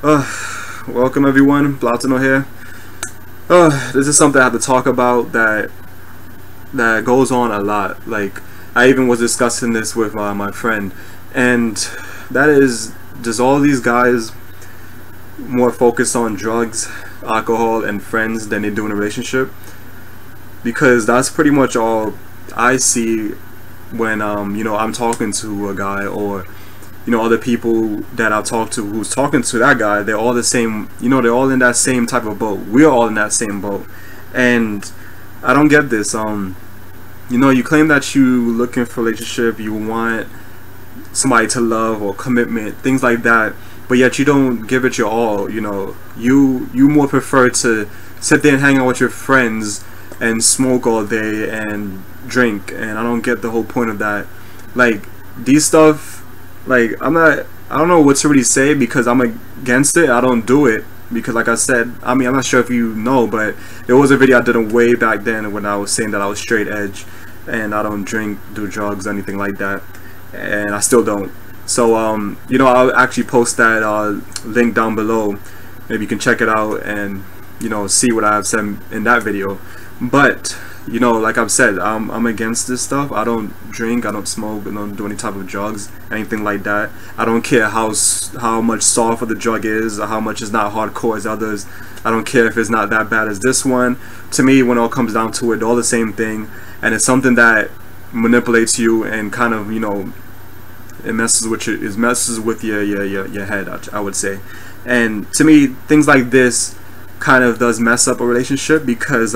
Welcome everyone, Platino here. This is something I have to talk about that goes on a lot. Like, I even was discussing this with my friend, and that is, does all these guys more focus on drugs, alcohol, and friends than they do in a relationship? Because that's pretty much all I see when I'm talking to a guy, or other people that I talk to who's talking to that guy. They're all the same, they're all in that same type of boat. We're all in that same boat. And I don't get this. You claim that you looking for a relationship, you want somebody to love or commitment, things like that, but yet you don't give it your all. You more prefer to sit there and hang out with your friends and smoke all day and drink, and I don't get the whole point of that. Like, these stuff, like, I don't know what to really say, because I'm against it. I don't do it because, like I said, I'm not sure if you know, but there was a video I did way back then when I was saying that I was straight edge and I don't drink, do drugs, anything like that, and I still don't. So I'll actually post that link down below. Maybe you can check it out and see what I've said in that video. But like I've said, I'm against this stuff. I don't drink, I don't smoke, I don't do any type of drugs, anything like that. I don't care how much softer the drug is, or how much is not hardcore as others. I don't care if it's not that bad as this one. To me, when it all comes down to it, they're all the same thing, and it's something that manipulates you and kind of it messes with your head, I would say. And to me, things like this kind of does mess up a relationship, because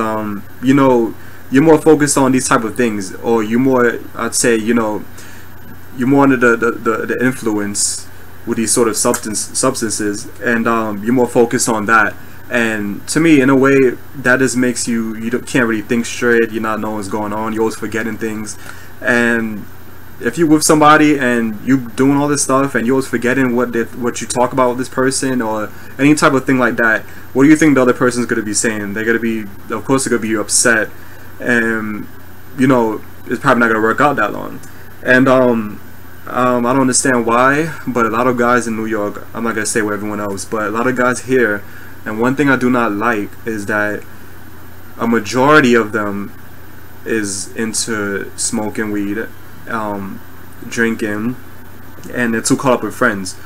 you're more focused on these type of things, or you're more, I'd say, you're more under the influence with these sort of substances, and you're more focused on that. And to me, in a way, that just makes you can't really think straight. You're not knowing what's going on. You're always forgetting things. And if you're with somebody and you doing all this stuff and you're always forgetting what you talk about with this person, or any type of thing like that, what do you think the other person's gonna be saying? They're gonna be, of course, they're gonna be upset, and it's probably not gonna work out that long. And I don't understand why, but a lot of guys in New York, I'm not gonna say where everyone else, but a lot of guys here, and one thing I do not like is that a majority of them is into smoking weed, drinking, and they're too caught up with friends.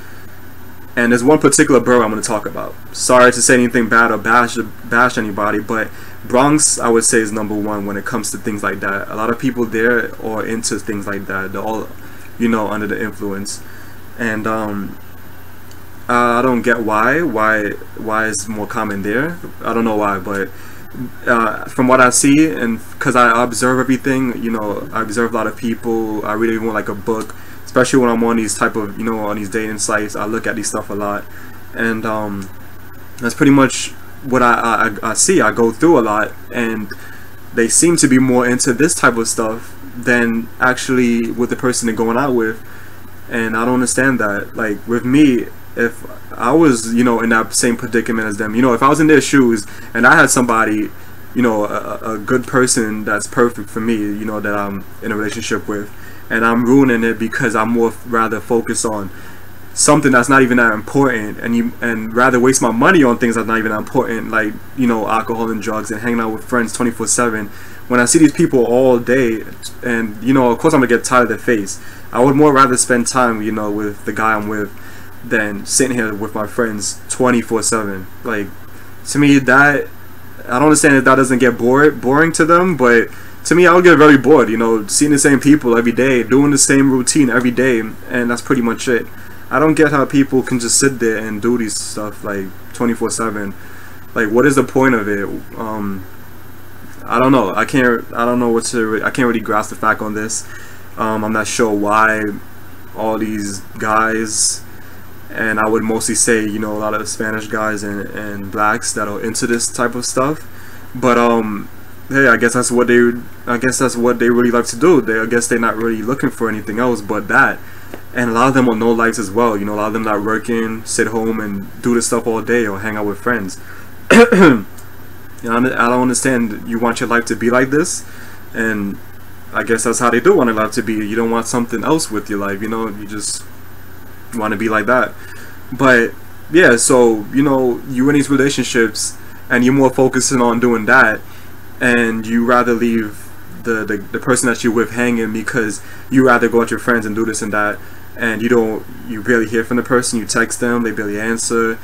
And there's one particular borough I'm going to talk about. Sorry to say anything bad or bash anybody, but Bronx, I would say, is #1 when it comes to things like that. A lot of people there are into things like that. They're all, under the influence. And I don't get why it's more common there. I don't know why, but from what I see, and because I observe everything, I observe a lot of people. I read even like a book, especially when I'm on these type of, on these dating sites. I look at these stuff a lot, and that's pretty much what I see. I go through a lot, and they seem to be more into this type of stuff than actually with the person they're going out with. And I don't understand that. Like, with me, if I was, in that same predicament as them, if I was in their shoes and I had somebody, a good person that's perfect for me, that I'm in a relationship with, and I'm ruining it because I'm more rather focused on something that's not even that important, and rather waste my money on things that's not even that important, like alcohol and drugs and hanging out with friends 24/7. When I see these people all day, and of course I'm gonna get tired of their face. I would more rather spend time with the guy I'm with than sitting here with my friends 24/7. Like, to me, that, I don't understand if that doesn't get boring to them, but to me, I would get very bored, seeing the same people every day, doing the same routine every day, and that's pretty much it. I don't get how people can just sit there and do these stuff like 24/7. Like, what is the point of it? I don't know. I don't know I can't really grasp the fact on this. I'm not sure why all these guys, and I would mostly say a lot of Spanish guys and blacks that are into this type of stuff, but hey, I guess that's what they really like to do. I guess they're not really looking for anything else but that. And a lot of them are no likes as well. A lot of them not working, sit home and do this stuff all day or hang out with friends. I don't understand. You want your life to be like this, and I guess that's how they do want their life to be. You don't want something else with your life, you just want to be like that. But yeah, so you know, you in these relationships and you're more focusing on doing that, and you rather leave the person that you're with hanging because you rather go out with your friends and do this and that, and you barely hear from the person. You text them, they barely answer,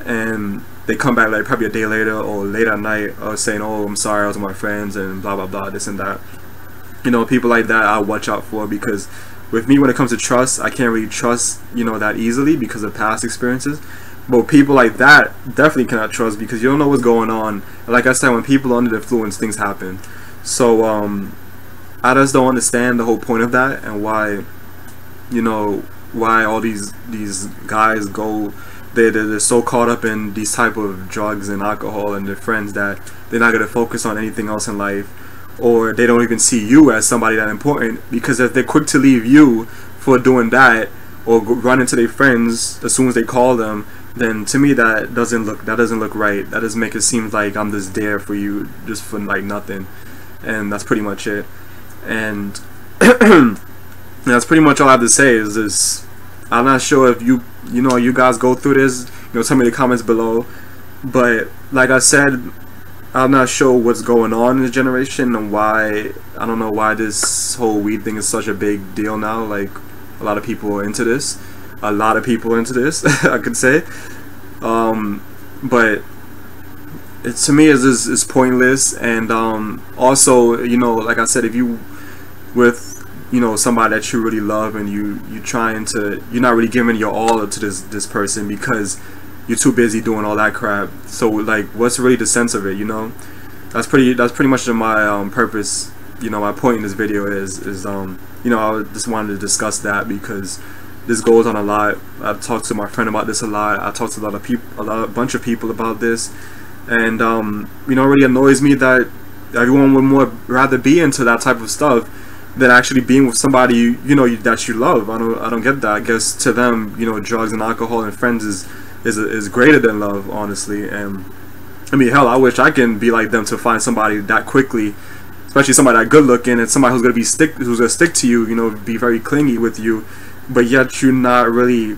and they come back like probably a day later or late at night saying, oh, I'm sorry, I was with my friends and blah blah blah, this and that. You know, people like that I watch out for, because with me, when it comes to trust, I can't really trust, you know, that easily because of past experiences. But people like that definitely cannot trust, because you don't know what's going on. Like I said, when people are under the influence, things happen. So I just don't understand the whole point of that, and why, you know, why all these guys go, they're so caught up in these type of drugs and alcohol and their friends that they're not gonna focus on anything else in life, or they don't even see you as somebody that important, because if they're quick to leave you for doing that, or run into their friends as soon as they call them, then to me that doesn't look right. That doesn't make it seem like I'm just there for you just for like nothing. And that's pretty much it. And that's pretty much all I have to say. Is this, I'm not sure if you know, you guys go through this, you know, tell me in the comments below. But like I said, I'm not sure what's going on in this generation, and why, I don't know why this whole weed thing is such a big deal now. Like, a lot of people are into this. I could say. But it, to me, is pointless. And also, you know, like I said, if you with, you know, somebody that you really love, and you're not really giving your all to this person because you're too busy doing all that crap. So like, what's really the sense of it, you know? That's pretty much my purpose, you know, my point in this video is you know, I just wanted to discuss that, because this goes on a lot. I've talked to my friend about this a lot. I talked to a bunch of people about this, and you know, it really annoys me that everyone would more rather be into that type of stuff than actually being with somebody you know that you love. I don't get that. I guess to them, you know, drugs and alcohol and friends is greater than love, honestly. And I mean, hell, I wish I can be like them to find somebody that quickly, especially somebody that good looking, and somebody who's gonna stick to you, you know, be very clingy with you, but yet you're not really,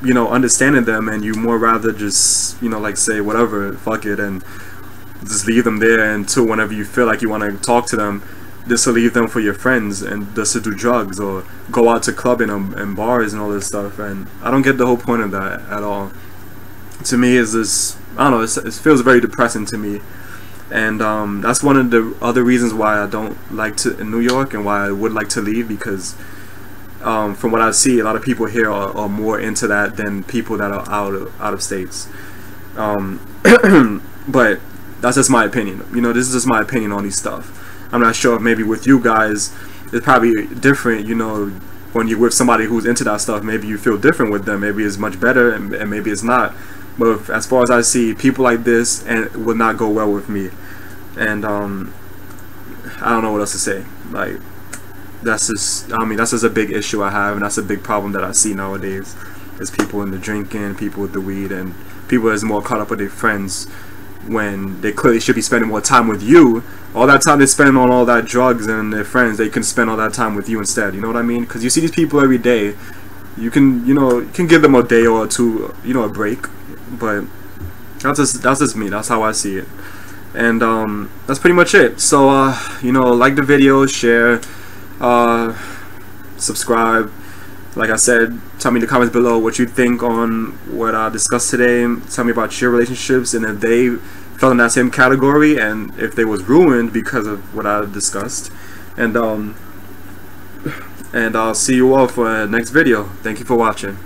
you know, understanding them, and you more rather just, you know, like say whatever, fuck it, and just leave them there until whenever you feel like you want to talk to them, just to leave them for your friends and just to do drugs or go out to clubbing and bars and all this stuff. And I don't get the whole point of that at all. To me, is this, I don't know, it feels very depressing to me. And that's one of the other reasons why I don't like to in New York, and why I would like to leave, because from what I see, a lot of people here are more into that than people that are out of states. But that's just my opinion. You know, this is just my opinion on these stuff. I'm not sure, maybe with you guys it's probably different. You know, when you're with somebody who's into that stuff, maybe you feel different with them. Maybe it's much better, and maybe it's not. But as far as I see, people like this and will not go well with me. And I don't know what else to say. Like, that's just, I mean, that's just a big issue I have, and that's a big problem that I see nowadays. Is people in the drinking, people with the weed, and people that's more caught up with their friends when they clearly should be spending more time with you. All that time they spend on all that drugs and their friends, they can spend all that time with you instead. You know what I mean? Because you see these people every day. You can, you know, you can give them a day or two, you know, a break. But that's just me. That's how I see it. And that's pretty much it. So you know, like the video, share, subscribe. Like I said, tell me in the comments below what you think on what I discussed today. Tell me about your relationships, and if they fell in that same category, and if they was ruined because of what I discussed. And I'll see you all for the next video. Thank you for watching.